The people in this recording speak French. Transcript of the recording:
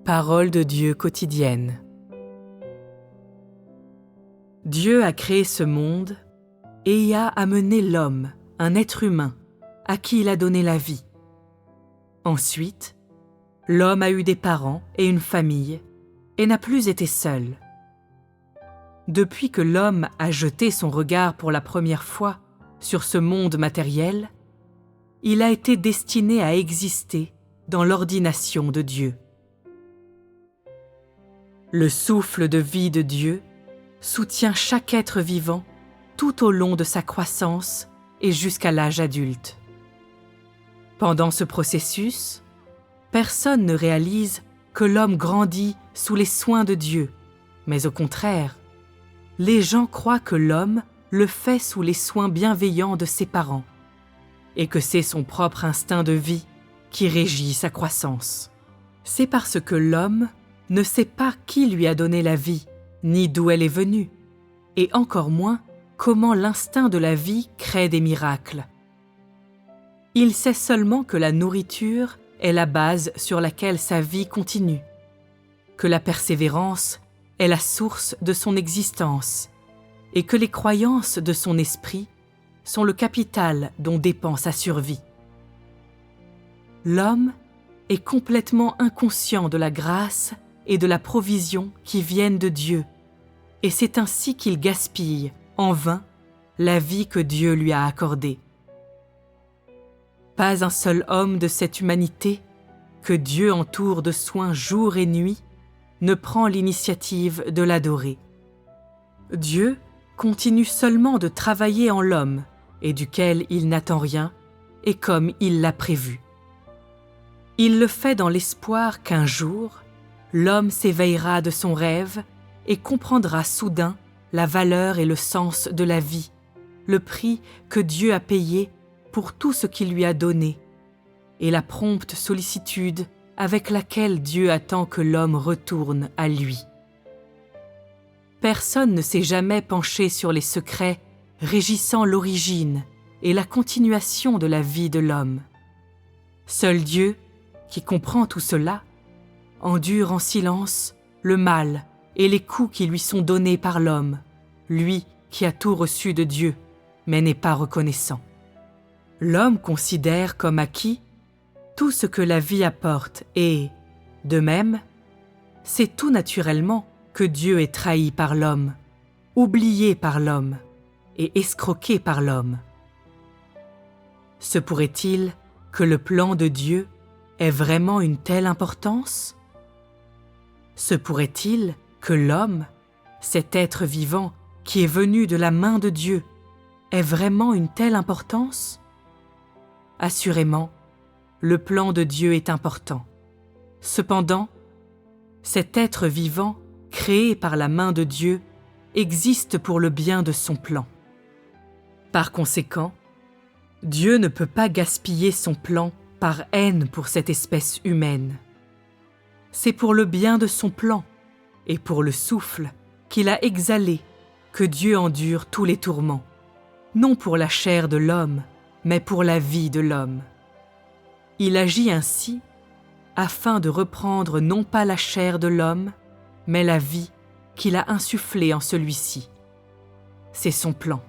Parole de Dieu quotidienne. Dieu a créé ce monde et y a amené l'homme, un être humain, à qui il a donné la vie. Ensuite, l'homme a eu des parents et une famille et n'a plus été seul. Depuis que l'homme a jeté son regard pour la première fois sur ce monde matériel, il a été destiné à exister dans l'ordination de Dieu. Le souffle de vie de Dieu soutient chaque être vivant tout au long de sa croissance et jusqu'à l'âge adulte. Pendant ce processus, personne ne réalise que l'homme grandit sous les soins de Dieu, mais au contraire, les gens croient que l'homme le fait sous les soins bienveillants de ses parents et que c'est son propre instinct de vie qui régit sa croissance. C'est parce que l'homme ne sait pas qui lui a donné la vie, ni d'où elle est venue, et encore moins comment l'instinct de la vie crée des miracles. Il sait seulement que la nourriture est la base sur laquelle sa vie continue, que la persévérance est la source de son existence, et que les croyances de son esprit sont le capital dont dépend sa survie. L'homme est complètement inconscient de la grâce et de la provision qui viennent de Dieu, et c'est ainsi qu'il gaspille, en vain, la vie que Dieu lui a accordée. Pas un seul homme de cette humanité, que Dieu entoure de soins jour et nuit, ne prend l'initiative de l'adorer. Dieu continue seulement de travailler en l'homme, et duquel il n'attend rien, et comme il l'a prévu. Il le fait dans l'espoir qu'un jour, l'homme s'éveillera de son rêve et comprendra soudain la valeur et le sens de la vie, le prix que Dieu a payé pour tout ce qu'il lui a donné, et la prompte sollicitude avec laquelle Dieu attend que l'homme retourne à lui. Personne ne s'est jamais penché sur les secrets régissant l'origine et la continuation de la vie de l'homme. Seul Dieu, qui comprend tout cela, endure en silence le mal et les coups qui lui sont donnés par l'homme, lui qui a tout reçu de Dieu, mais n'est pas reconnaissant. L'homme considère comme acquis tout ce que la vie apporte et, de même, c'est tout naturellement que Dieu est trahi par l'homme, oublié par l'homme et escroqué par l'homme. Se pourrait-il que le plan de Dieu ait vraiment une telle importance ? Se pourrait-il que l'homme, cet être vivant qui est venu de la main de Dieu, ait vraiment une telle importance ? Assurément, le plan de Dieu est important. Cependant, cet être vivant, créé par la main de Dieu, existe pour le bien de son plan. Par conséquent, Dieu ne peut pas gaspiller son plan par haine pour cette espèce humaine. C'est pour le bien de son plan et pour le souffle qu'il a exhalé que Dieu endure tous les tourments, non pour la chair de l'homme, mais pour la vie de l'homme. Il agit ainsi afin de reprendre non pas la chair de l'homme, mais la vie qu'il a insufflée en celui-ci. C'est son plan.